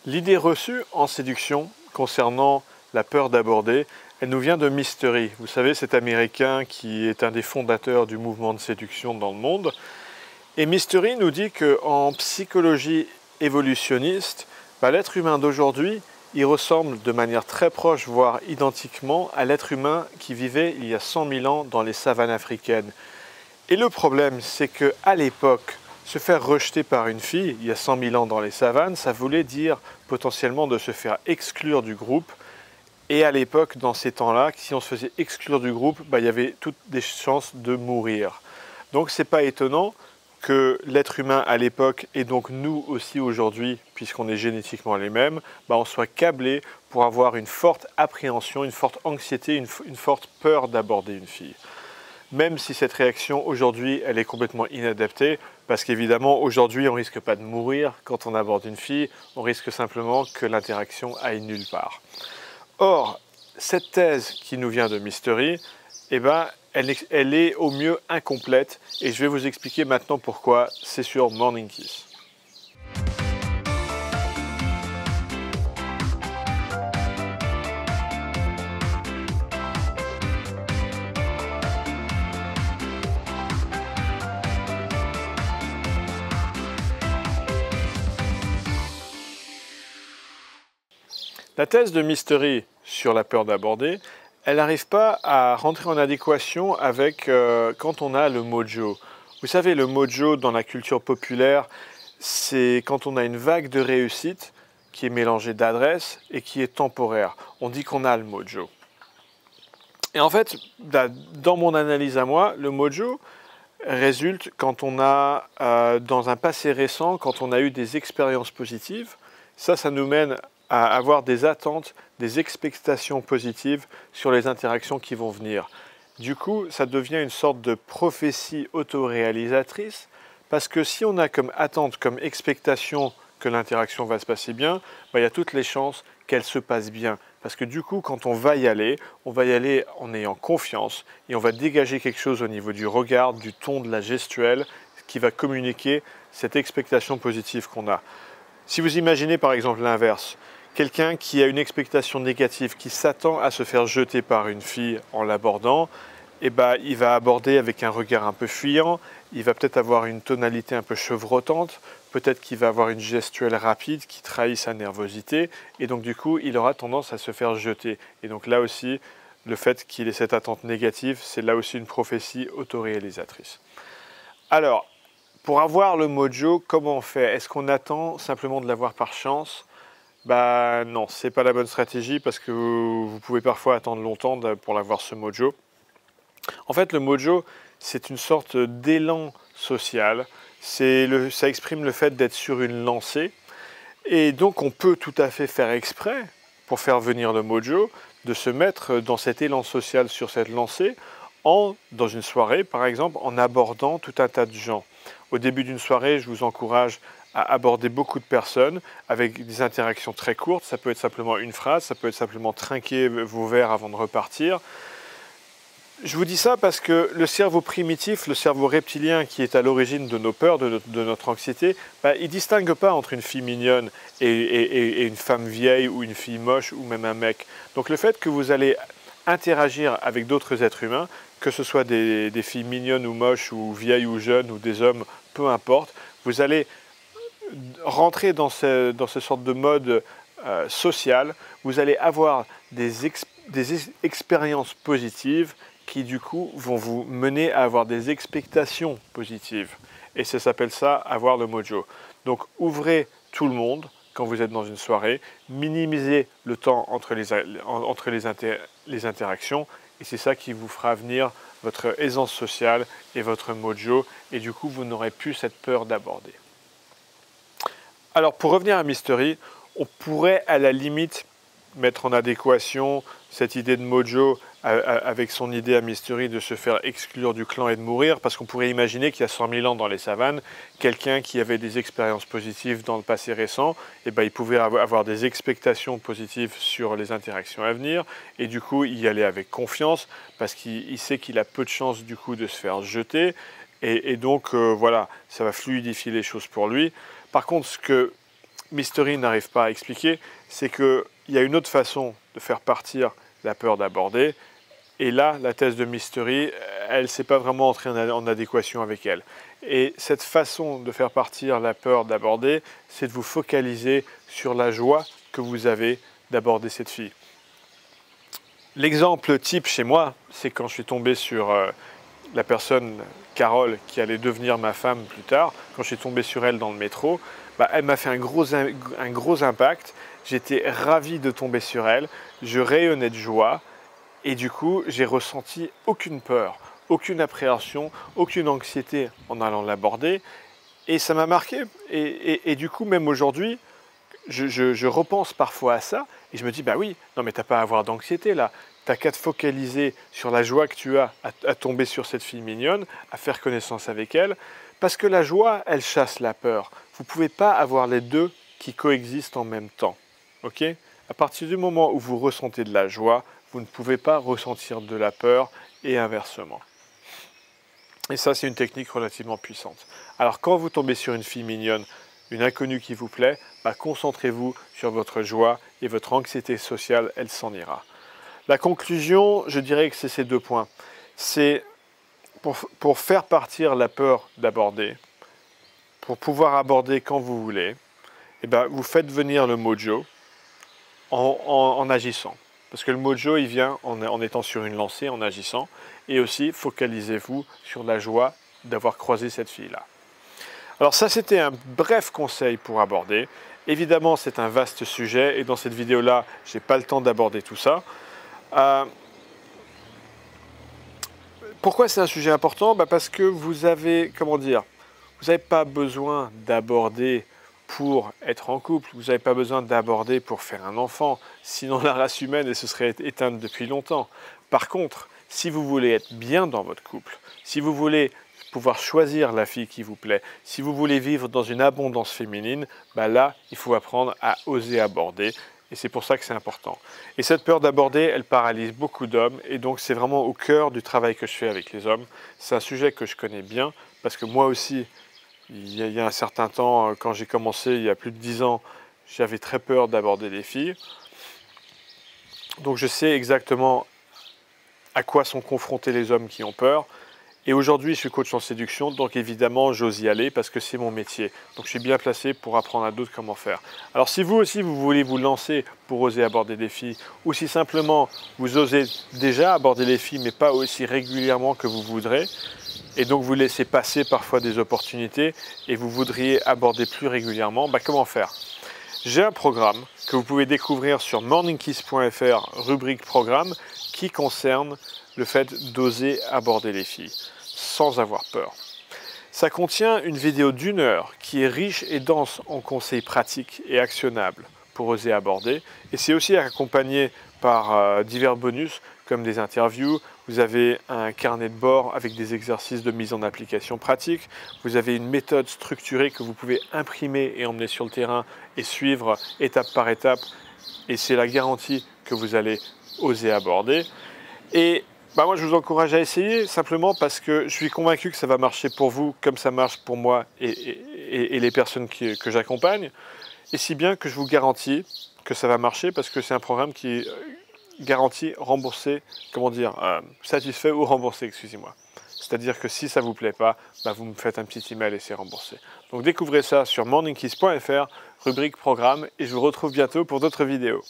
L'idée reçue en séduction concernant la peur d'aborder, elle nous vient de Mystery. Vous savez, cet Américain qui est un des fondateurs du mouvement de séduction dans le monde. Et Mystery nous dit qu'en psychologie évolutionniste, l'être humain d'aujourd'hui, il ressemble de manière très proche, voire identiquement, à l'être humain qui vivait il y a 100 000 ans dans les savanes africaines. Et le problème, c'est qu'à l'époque, se faire rejeter par une fille, il y a 100 000 ans dans les savanes, ça voulait dire potentiellement de se faire exclure du groupe. Et à l'époque, dans ces temps-là, si on se faisait exclure du groupe, il y avait toutes des chances de mourir. Donc c'est pas étonnant que l'être humain à l'époque, et donc nous aussi aujourd'hui, puisqu'on est génétiquement les mêmes, on soit câblé pour avoir une forte appréhension, une forte anxiété, une forte peur d'aborder une fille. Même si cette réaction aujourd'hui, elle est complètement inadaptée, parce qu'évidemment aujourd'hui on ne risque pas de mourir quand on aborde une fille, on risque simplement que l'interaction aille nulle part. Or, cette thèse qui nous vient de Mystery, elle est au mieux incomplète, et je vais vous expliquer maintenant pourquoi c'est sur Morning Kiss. La thèse de Mystery sur la peur d'aborder, elle n'arrive pas à rentrer en adéquation avec quand on a le mojo. Vous savez, le mojo dans la culture populaire, c'est quand on a une vague de réussite qui est mélangée d'adresse et qui est temporaire. On dit qu'on a le mojo. Et en fait, dans mon analyse à moi, le mojo résulte quand on a, dans un passé récent, quand on a eu des expériences positives. Ça nous mène à avoir des attentes, des expectations positives sur les interactions qui vont venir. Du coup, ça devient une sorte de prophétie autoréalisatrice, parce que si on a comme attente, comme expectation que l'interaction va se passer bien, il y a toutes les chances qu'elle se passe bien. Parce que du coup, quand on va y aller en ayant confiance, et on va dégager quelque chose au niveau du regard, du ton, de la gestuelle, qui va communiquer cette expectation positive qu'on a. Si vous imaginez par exemple l'inverse, quelqu'un qui a une expectation négative, qui s'attend à se faire jeter par une fille en l'abordant, il va aborder avec un regard un peu fuyant, il va peut-être avoir une tonalité un peu chevrotante, peut-être qu'il va avoir une gestuelle rapide qui trahit sa nervosité, et donc du coup, il aura tendance à se faire jeter. Et donc là aussi, le fait qu'il ait cette attente négative, c'est là aussi une prophétie autoréalisatrice. Alors, pour avoir le mojo, comment on fait? Est-ce qu'on attend simplement de l'avoir par chance? Non, c'est pas la bonne stratégie parce que vous pouvez parfois attendre longtemps pour l'avoir ce mojo. En fait, le mojo, c'est une sorte d'élan social. Ça exprime le fait d'être sur une lancée. Et donc, on peut tout à fait faire exprès, pour faire venir le mojo, de se mettre dans cet élan social sur cette lancée, dans une soirée, par exemple, en abordant tout un tas de gens. Au début d'une soirée, je vous encourage à aborder beaucoup de personnes avec des interactions très courtes. Ça peut être simplement une phrase, ça peut être simplement trinquer vos verres avant de repartir. Je vous dis ça parce que le cerveau primitif, le cerveau reptilien qui est à l'origine de nos peurs, de notre anxiété, il ne distingue pas entre une fille mignonne et une femme vieille ou une fille moche ou même un mec. Donc le fait que vous allez interagir avec d'autres êtres humains, que ce soit des filles mignonnes ou moches ou vieilles ou jeunes ou des hommes, peu importe, vous allez rentrer dans ce sorte de mode social, vous allez avoir des expériences positives qui du coup vont vous mener à avoir des expectations positives. Et ça s'appelle ça avoir le mojo. Donc ouvrez tout le monde quand vous êtes dans une soirée, minimisez le temps entre les interactions, et c'est ça qui vous fera venir votre aisance sociale et votre mojo, et du coup vous n'aurez plus cette peur d'aborder. Alors pour revenir à Mystery, on pourrait à la limite mettre en adéquation cette idée de mojo avec son idée à Mystery de se faire exclure du clan et de mourir, parce qu'on pourrait imaginer qu'il y a 100 000 ans dans les savanes, quelqu'un qui avait des expériences positives dans le passé récent, il pouvait avoir des expectations positives sur les interactions à venir, et du coup y aller avec confiance, parce qu'il sait qu'il a peu de chances du coup de se faire jeter, et donc voilà, ça va fluidifier les choses pour lui. Par contre, ce que Mystery n'arrive pas à expliquer, c'est qu'il y a une autre façon de faire partir la peur d'aborder. Et là, la thèse de Mystery, elle ne s'est pas vraiment entrée en adéquation avec elle. Et cette façon de faire partir la peur d'aborder, c'est de vous focaliser sur la joie que vous avez d'aborder cette fille. L'exemple type chez moi, c'est quand je suis tombé sur la personne, Carole, qui allait devenir ma femme plus tard. Quand je suis tombé sur elle dans le métro, elle m'a fait un gros impact. J'étais ravi de tomber sur elle. Je rayonnais de joie. Et du coup, j'ai ressenti aucune peur, aucune appréhension, aucune anxiété en allant l'aborder. Et ça m'a marqué. Et du coup, même aujourd'hui, je repense parfois à ça. Et je me dis, bah oui, non mais t'as pas à avoir d'anxiété là. T'as qu'à te focaliser sur la joie que tu as à tomber sur cette fille mignonne, à faire connaissance avec elle. Parce que la joie, elle chasse la peur. Vous ne pouvez pas avoir les deux qui coexistent en même temps. Ok ? À partir du moment où vous ressentez de la joie, vous ne pouvez pas ressentir de la peur et inversement. Et ça, c'est une technique relativement puissante. Alors, quand vous tombez sur une fille mignonne, une inconnue qui vous plaît, concentrez-vous sur votre joie et votre anxiété sociale, elle s'en ira. La conclusion, je dirais que c'est ces 2 points. C'est pour faire partir la peur d'aborder, pour pouvoir aborder quand vous voulez, vous faites venir le mojo en agissant. Parce que le mojo, il vient en étant sur une lancée, en agissant. Et aussi, focalisez-vous sur la joie d'avoir croisé cette fille-là. Alors ça, c'était un bref conseil pour aborder. Évidemment, c'est un vaste sujet. Et dans cette vidéo-là, je n'ai pas le temps d'aborder tout ça. Pourquoi c'est un sujet important ? Parce que vous avez, vous n'avez pas besoin d'aborder pour être en couple, vous n'avez pas besoin d'aborder pour faire un enfant, sinon la race humaine elle se serait éteinte depuis longtemps. Par contre, si vous voulez être bien dans votre couple, si vous voulez pouvoir choisir la fille qui vous plaît, si vous voulez vivre dans une abondance féminine, là, il faut apprendre à oser aborder. Et c'est pour ça que c'est important. Et cette peur d'aborder, elle paralyse beaucoup d'hommes. Et donc, c'est vraiment au cœur du travail que je fais avec les hommes. C'est un sujet que je connais bien, parce que moi aussi, il y a un certain temps, quand j'ai commencé, il y a plus de 10 ans, j'avais très peur d'aborder les filles. Donc, je sais exactement à quoi sont confrontés les hommes qui ont peur. Et aujourd'hui, je suis coach en séduction, donc évidemment, j'ose y aller parce que c'est mon métier. Donc, je suis bien placé pour apprendre à d'autres comment faire. Alors, si vous aussi, vous voulez vous lancer pour oser aborder des filles, ou si simplement vous osez déjà aborder les filles, mais pas aussi régulièrement que vous voudrez, et donc vous laissez passer parfois des opportunités et vous voudriez aborder plus régulièrement, comment faire ? J'ai un programme que vous pouvez découvrir sur morningkiss.fr, rubrique programme, qui concerne le fait d'oser aborder les filles sans avoir peur. Ça contient une vidéo d'1 heure qui est riche et dense en conseils pratiques et actionnables pour oser aborder. Et c'est aussi accompagné par divers bonus comme des interviews. Vous avez un carnet de bord avec des exercices de mise en application pratique. Vous avez une méthode structurée que vous pouvez imprimer et emmener sur le terrain et suivre étape par étape. Et c'est la garantie que vous allez oser aborder. Et moi, je vous encourage à essayer simplement parce que je suis convaincu que ça va marcher pour vous comme ça marche pour moi et les personnes que j'accompagne. Et si bien que je vous garantis que ça va marcher parce que c'est un programme qui est garanti remboursé, satisfait ou remboursé, excusez-moi. C'est-à-dire que si ça ne vous plaît pas, vous me faites un petit email et c'est remboursé. Donc découvrez ça sur morningkiss.fr, rubrique programme, et je vous retrouve bientôt pour d'autres vidéos.